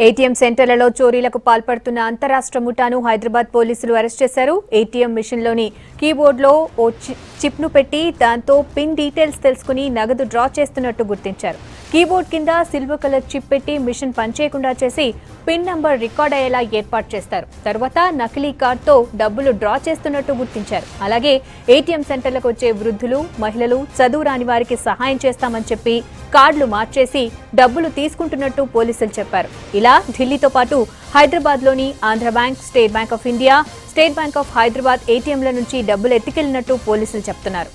ATM సెంటర్లలో చోరీలకు పాల్పడుతున్న అంతరాష్ట్ర ముఠాను హైదరాబాద్ పోలీసులు అరెస్ట్ చేశారు. ఏటీఎం మిషన్లోని కీబోర్డ్లో ఓ చిప్ను పెట్టి దాంతో పిన్ డీటెయిల్స్ తెలుసుకుని నగదు డ్రా చేస్తున్నట్టు గుర్తించారు. కీబోర్డ్ కింద సిల్వర్ కలర్ చిప్ పెట్టి మిషన్ పనిచేయకుండా చేసి పిన్ నంబర్ రికార్డ్ అయ్యేలా ఏర్పాటు చేస్తారు. తర్వాత నకిలీ కార్డుతో డబ్బులు డ్రా చేస్తున్నట్టు గుర్తించారు. అలాగే ఏటీఎం సెంటర్లకు వచ్చే వృద్ధులు, మహిళలు, చదువు రాని వారికి సహాయం చేస్తామని చెప్పి కార్డులు మార్చేసి డబ్బులు తీసుకుంటున్నట్టు పోలీసులు చెప్పారు. ఇలా ఢిల్లీతో పాటు హైదరాబాద్లోని Andhra bank, state bank of India, state bank of Hyderabad ఏటీఎంల నుంచి డబ్బులు ఎత్తుకెళ్లినట్టు పోలీసులు చెప్తున్నారు.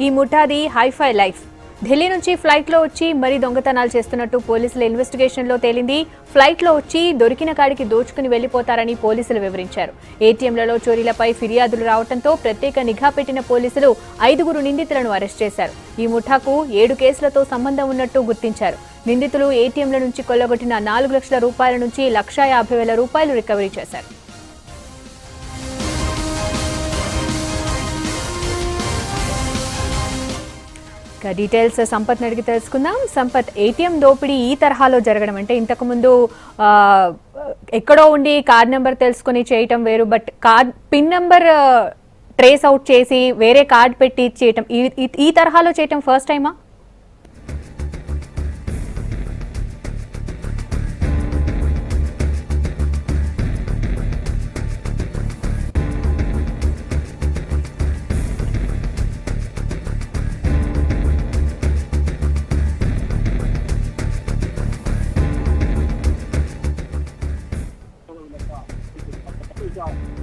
ఈ ముఠాది హైఫై లైఫ్. ఢిల్లీ నుంచి ఫ్లైట్లో వచ్చి మరీ దొంగతనాలు చేస్తున్నట్టు పోలీసుల ఇన్వెస్టిగేషన్లో తేలింది. ఫ్లైట్లో వచ్చి దొరికిన కాడికి దోచుకుని వెళ్లిపోతారని పోలీసులు వివరించారు. ఏటీఎంలలో చోరీలపై ఫిర్యాదులు రావడంతో ప్రత్యేక నిఘా పెట్టిన పోలీసులు 5 నిందితులను అరెస్ట్ చేశారు. ఈ ముఠాకు 7 కేసులతో సంబంధం ఉన్నట్టు గుర్తించారు. నిందితులు ఏటీఎంల నుంచి కొల్లగొట్టిన 4 లక్షల రూపాయల నుంచి 1,50,000 రూపాయలు రికవరీ చేశారు. డీటెయిల్స్ సంపత్ అడిగి తెలుసుకుందాం. సంపత్, ఏటీఎం దోపిడీ ఈ తరహాలో జరగడం అంటే ఇంతకుముందు ఎక్కడో ఉండి కార్డ్ నెంబర్ తెలుసుకుని చేయటం వేరు, but card pin number trace out చేసి వేరే కార్డ్ పెట్టి చేయటం ఈ తరహాలో చేయటం ఫస్ట్ టైమా?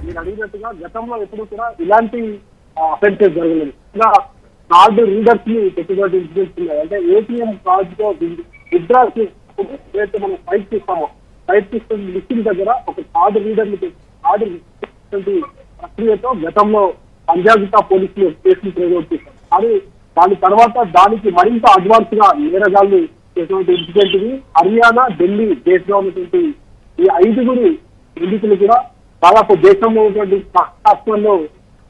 మీరు అడిగినట్టుగా గతంలో ఎప్పుడు కూడా ఇలాంటి అఫెన్సెస్ జరగలేదు. ఇలా కార్డు రీడర్స్ ని పెట్టుబడి ఇన్సిడెంట్స్ అంటే ఏటీఎం కార్డు తో విత్డ్రా ఏదైతే మనం ఫైట్ చేస్తామో ఫైట్ చేస్తున్న లిస్టింగ్ దగ్గర ఒక కార్డు రీడర్ ని కార్డు ప్రక్రియతో గతంలో పంజాబ్ పోలీసులు కేసులు ప్రయోగం చేశారు. కానీ దాని తర్వాత దానికి మరింత అడ్వాన్స్ గా నేరగాళ్లు చేసినటువంటి ఇన్సిడెంట్ ని హర్యానా, ఢిల్లీ దేశంలో ఉన్నటువంటి ఈ 5 నిందితులు కూడా దాదాపు దేశంలో ఉన్నటువంటి రాష్ట్రాల్లో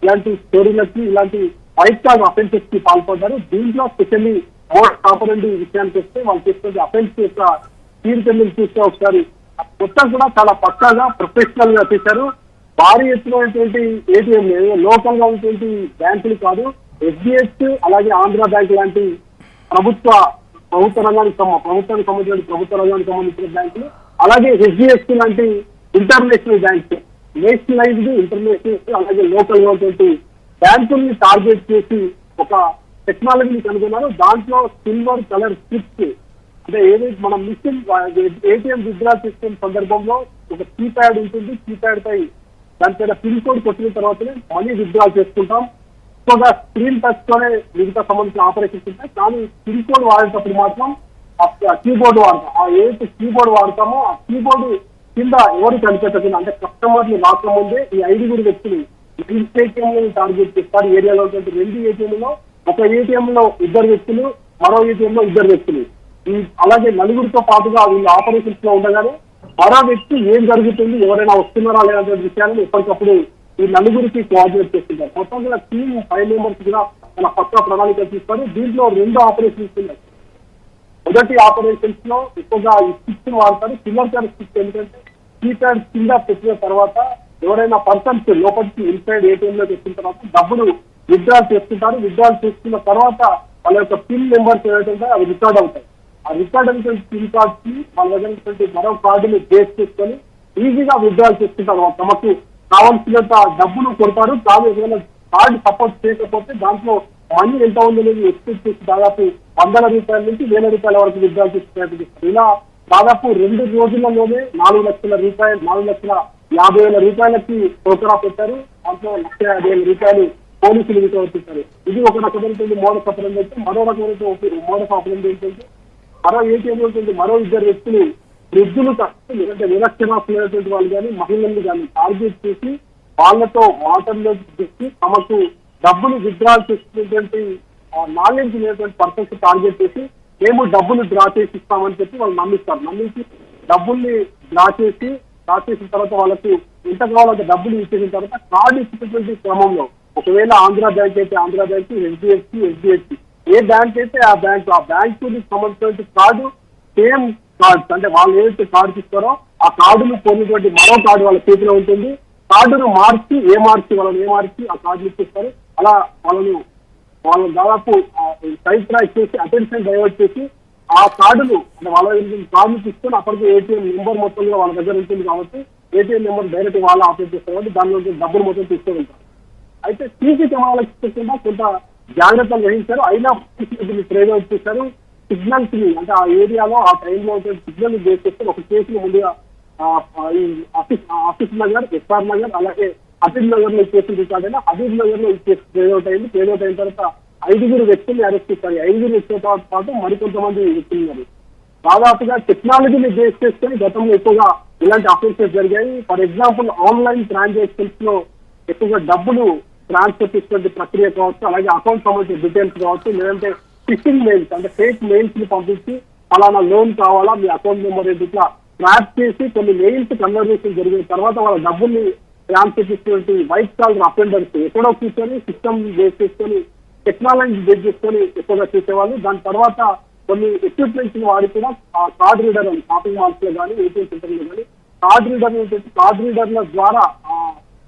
ఇలాంటి స్టోరీలకి ఇలాంటి వైట్ కార్డ్ అఫెన్సెస్ కి పాల్పడ్డారు. దీంట్లో స్పెషల్లీ మోస్ట్ కాంపరెంట్ విషయానికి వస్తే వాళ్ళు చేస్తున్న అఫెన్స్ యొక్క తీరుతెన్నులు చూస్తే ఒకసారి మొత్తం కూడా చాలా పక్కాగా ప్రొఫెషనల్ గా చేశారు. భారీ ఎత్తునటువంటి ఏటీఎం లోకల్ గా ఉన్నటువంటి బ్యాంకులు కాదు, ఎస్బీఎస్ అలాగే ఆంధ్ర బ్యాంక్ లాంటి ప్రభుత్వ రంగానికి సంబంధించిన బ్యాంకులు, అలాగే హెచ్డిఎఫ్సి లాంటి ఇంటర్నేషనల్ బ్యాంక్స్, నేషనలైజ్డ్, ఇంటర్నేషనల్ అలాగే లోకల్ గా ఉన్నటువంటి బ్యాంకుల్ని టార్గెట్ చేసి ఒక టెక్నాలజీని కనుగొన్నారు. దాంట్లో సిల్వర్ కలర్ స్ట్రిప్స్ అంటే ఏదైతే మనం మిషన్ ఏటీఎం విత్డ్రా చేసిన సందర్భంలో ఒక కీప్యాడ్ ఉంటుంది. కీప్యాడ్ పై దానిపైన పిన్ కోడ్ కొట్టిన తర్వాతనే మనీ విత్డ్రా చేసుకుంటాం. ఎక్కువగా స్క్రీన్ టచ్ తోనే మిగతా సంబంధించిన ఆపరేషన్స్ ఉంటాయి. కానీ పిన్ కోడ్ వాడేటప్పుడు మాత్రం కీబోర్డ్ వాడతాం. ఏదైతే కీబోర్డ్ వాడతామో ఆ కీబోర్డ్ కింద ఎవరు కనిపెట్టకుండా అంటే కస్టమర్ ని రాకముందే ఈ 5 వ్యక్తులు ఏటీఎం టార్గెట్ చేస్తారు. ఏరియాలో 2 ఏటీఎంలో ఒక ఏటీఎం లో 2 వ్యక్తులు, మరో ఏటీఎం లో 2 వ్యక్తులు, అలాగే 4 పాటుగా వీళ్ళు ఆపరేషన్స్ లో ఉండగానే మరో వ్యక్తి ఏం జరుగుతుంది, ఎవరైనా వస్తున్నారా లేదనే విషయాన్ని ఎప్పటికప్పుడు ఈ 4కి కోఆర్డినేట్ చేస్తుంటారు. మొత్తం కూడా టీమ్ 5 మెంబర్స్ కూడా తన పక్క ప్రణాళిక తీస్తారు. దీంట్లో 2 ఆపరేషన్స్ ఉన్నాయి. మొదటి ఆపరేషన్స్ లో ఎక్కువగా ఈ స్విచ్ వాడతారు. సిల్వర్ కలర్ స్విచ్ ఎందుకంటే కీప్యాడ్ కింద పెట్టిన తర్వాత ఎవరైనా పర్సన్స్ లోపలికి ఇన్సైడ్ ఏటీఎం లోకి వచ్చిన తర్వాత డబ్బులు విత్డ్రా చేసుకుంటారు. విత్డ్రా చేసుకున్న తర్వాత వాళ్ళ యొక్క పిన్ నెంబర్స్ ఏవైతే అవి రికార్డ్ అవుతాయి. ఆ రికార్డ్ అయినటువంటి పిన్ కార్డ్స్ కి వాళ్ళ దగ్గర మరో కార్డుని బేస్ చేసుకొని ఈజీగా విత్డ్రా చేసుకుంటారు. తమకు కావాల్సినంత డబ్బులు కొడతారు. కానీ ఏదైనా కార్డు సపోర్ట్ చేయకపోతే దాంట్లో మనీ ఎంత ఉందనేది ఎక్స్పెక్ట్ చేసి దాదాపు 100 రూపాయల నుంచి 1000 రూపాయల వరకు విత్డ్రా చేసి ఇలా దాదాపు 2 రోజులలోనే 4 లక్షల రూపాయలు, 4,50,000 రూపాయలకి టోకరా పెట్టారు. దాంట్లో 1,50,000 రూపాయలు పోలీసులు రికవర్ చేశారు. ఇది ఒక రకమైనటువంటి మోడస్ ఆపరెండి అయితే, మరో రకమైనటువంటి మోడస్ ఆపరెండి ఏంటంటే మరో ఏటీఎం ఉంటుంది. మరో 2 వ్యక్తులు వృద్ధులు లేదంటే నిరక్షరాస్యులైనటువంటి వాళ్ళు కానీ మహిళల్ని కానీ టార్గెట్ చేసి వాళ్ళతో మాటల్లో చేసి తమకు డబ్బులు విత్డ్రా చేసుకునేటువంటి నాలెడ్జ్ లేనటువంటి పర్సన్స్ టార్గెట్ చేసి మేము డబ్బులు డ్రా చేసి ఇస్తామని చెప్పి వాళ్ళు నమ్మిస్తారు. నమ్మించి డబ్బుల్ని డ్రా చేసి చేసిన తర్వాత వాళ్ళకు ఎంత కావాలంటే డబ్బులు ఇచ్చేసిన తర్వాత కార్డు ఇచ్చినటువంటి క్రమంలో ఒకవేళ ఆంధ్ర బ్యాంక్ అయితే ఆంధ్ర బ్యాంక్, హెచ్డిఎఫ్సి ఏ బ్యాంక్ అయితే ఆ బ్యాంకు సంబంధించిన కార్డు సేమ్ కార్డ్స్ అంటే వాళ్ళు ఏదైతే కార్డు ఇస్తారో ఆ కార్డును పొందినటువంటి మరో కార్డు వాళ్ళ చేతిలో ఉంటుంది. కార్డును వాళ్ళని మార్చి ఆ కార్డులు ఇచ్చేస్తారు. అలా వాళ్ళను దాదాపు సైట్ ట్రాక్ చేసి అటెన్షన్ డైవర్ట్ చేసి ఆ కార్డులు అంటే వాళ్ళ కార్డులు తీసుకొని అప్పటికి ఏటీఎం నెంబర్ మొత్తం కూడా వాళ్ళ దగ్గర ఉంటుంది కాబట్టి ఏటీఎం నెంబర్ డైరెక్ట్ వాళ్ళ ఆపరేట్ చేస్తారు కాబట్టి దానిలో డబ్బులు మొత్తం తీసుకుంటారు. అయితే సీసీ కెమెరాలకు ఇచ్చకుండా కొంత జాగ్రత్తలు వహించారు. అయినా ప్రేరేట్ చేశారు. సిగ్నల్స్ ని అంటే ఆ ఏరియాలో ఆ టైంలో సిగ్నల్ బేస్ చేస్తే ఒక కేసులు ముందుగా ఈ ఆఫీస్ నగర్, ఎస్ఆర్ నగర్ అలాగే హబీబ్ నగర్ లో కేసులు రికార్డ్ అయినా హబీబ్ నగర్ లో ఈ కేసు ప్రేరేట్ అయింది. ప్రేరేట్ అయిన తర్వాత 5 వ్యక్తుల్ని అరెస్ట్ చేశారు. 5 వ్యక్తులతో పాటు మరికొంతమంది వ్యక్తులు దాదాపుగా టెక్నాలజీని బేస్ చేసుకుని గతంలో ఎక్కువగా ఇలాంటి అఫెన్సెస్ జరిగాయి. ఫర్ ఎగ్జాంపుల్ ఆన్లైన్ ట్రాన్సాక్షన్స్ లో ఎక్కువగా డబ్బులు ట్రాన్స్ఫర్ చేసినటువంటి ప్రక్రియ కావచ్చు, అలాగే అకౌంట్ సంబంధించిన డీటెయిల్స్ కావచ్చు, లేదంటే ఫిషింగ్ మెయిల్స్ అంటే ఫేక్ మెయిల్స్ ని పంపించి అలానా లోన్ కావాలా మీ అకౌంట్ నెంబర్ ఇట్లా ట్రాప్ చేసి కొన్ని మెయిల్స్ కన్వర్జేషన్ జరిగిన తర్వాత వాళ్ళ డబ్బుల్ని ట్రాన్స్ఫర్ చేసినటువంటి వైట్ కాలర్ అఫెండర్స్ ఎక్కడో కూర్చొని సిస్టమ్ బేస్ చేసుకొని టెక్నాలజీ బేస్ చేసుకొని ఎక్కువగా చేసేవాళ్ళు. దాని తర్వాత కొన్ని ఎక్విప్మెంట్స్ వాడి కూడా ఆ కార్డ్ రీడర్ అని షాపింగ్ మాల్స్ లో కానీ ఏటీఎం సెంటర్ లో కానీ కార్డ్ రీడర్ల ద్వారా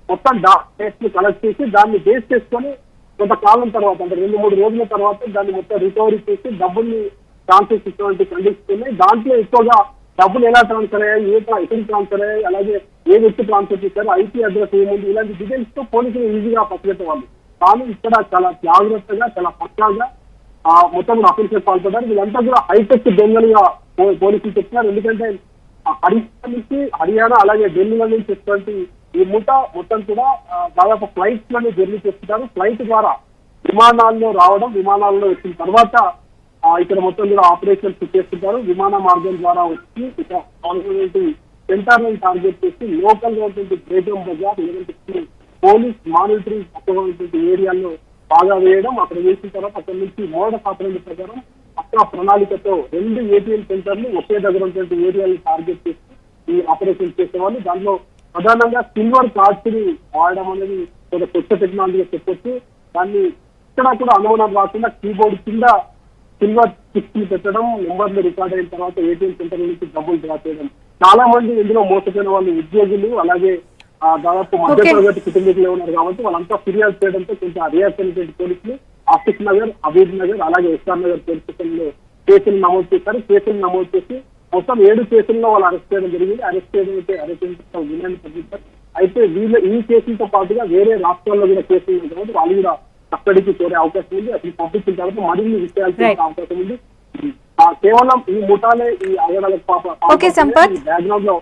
మొత్తం డాటా కలెక్ట్ చేసి దాన్ని బేస్ చేసుకొని కొంతకాలం తర్వాత అంటే 2-3 రోజుల తర్వాత దాన్ని మొత్తం రికవరీ చేసి డబ్బుల్ని ట్రాన్స్ఫర్ చేసేటువంటి కండిషన్స్ ఉన్నాయి. దాంట్లో ఎక్కువగా డబ్బులు ఎలా ట్రాన్స్ఫర్ అయ్యాయి, ఎక్కడ ట్రాన్స్ఫర్ అయ్యాయి, అలాగే ఏ వ్యక్తి ట్రాన్స్ఫర్ చేశారు, ఐపీ అడ్రస్ ఏముంది, ఇలాంటి డీటెయిల్స్ తో పోలీసులు ఈజీగా పట్టుకెట్టేవాళ్ళు. కానీ ఇక్కడ చాలా జాగ్రత్తగా చాలా పక్కాగా మొత్తం అఫెన్సెస్ పాల్పడ్డారు. వీళ్ళంతా కూడా హైటెక్ దొంగలుగా పోలీసులు చెప్తున్నారు. ఎందుకంటే హర్యానా అలాగే ఢిల్లీలో నుంచి వచ్చేటువంటి ఈ ముఠా మొత్తం కూడా దాదాపు ఫ్లైట్స్ లోనే జర్నీ చేస్తుంటారు. ఫ్లైట్ ద్వారా విమానాల్లో రావడం, విమానాల్లో వచ్చిన తర్వాత ఇక్కడ మొత్తం కూడా ఆపరేషన్స్ చేస్తుంటారు. విమాన మార్గం ద్వారా వచ్చి ఇక్కడ సెంటర్లను టార్గెట్ చేసి లోకల్ గా ఉన్నటువంటి బేగం బజార్ లేదంటే పోలీస్ మానిటరింగ్ తక్కువటువంటి ఏరియాల్లో బాగా వేయడం, అక్కడ వేసిన తర్వాత అక్కడి నుంచి మోడస్ ఆపరేషన్ ప్రకారం పక్కా ప్రణాళికతో 2 ఏటీఎం సెంటర్లు ఒకే దగ్గర ఉన్నటువంటి ఏరియాలను టార్గెట్ చేసి ఈ ఆపరేషన్ చేసేవాళ్ళు. దానిలో ప్రధానంగా సిల్వర్ కార్డ్స్ ని వాడడం అనేది ఒక కొత్త టెక్నాలజీగా చెప్పొచ్చు. దాన్ని ఇక్కడ కూడా అనుమానం రాకుండా కీబోర్డ్ కింద సిల్వర్ చిప్స్ ని పెట్టడం, నెంబర్లు రికార్డ్ అయిన తర్వాత ఏటీఎం సెంటర్ నుంచి డబ్బులు డ్రా చేయడం. చాలా మంది ఇందులో మోసపోయిన వాళ్ళు ఉద్యోగులు అలాగే దాదాపు మధ్యతరగతి కుటుంబీకులు ఉన్నారు కాబట్టి వాళ్ళంతా ఫిర్యాదు చేయడంతో కొంచెం రియాక్షన్ పోలీసులు ఆఫీస్ నగర్, హబీబ్ నగర్ అలాగే ఎస్ఆర్ నగర్ పోలీస్ స్టేషన్లో కేసులు నమోదు చేశారు. కేసులు నమోదు చేసి మొత్తం 7 కేసుల్లో వాళ్ళు అరెస్ట్ చేయడం జరిగింది. అరెస్ట్ చేయడం అయితే వినయాన్ని తగ్గించారు. అయితే ఈ కేసులతో పాటుగా వేరే రాష్ట్రాల్లో కూడా కేసులు ఉన్న తర్వాత వాళ్ళు కూడా కస్టడీకి చేరే అవకాశం ఉంది. అసలు పంపించిన తర్వాత మరిన్ని విషయాలు చేసే అవకాశం ఉంది. కేవలం ఈ ముఠాలే ఈ అగడాలకు బ్యాక్గ్రౌండ్ లో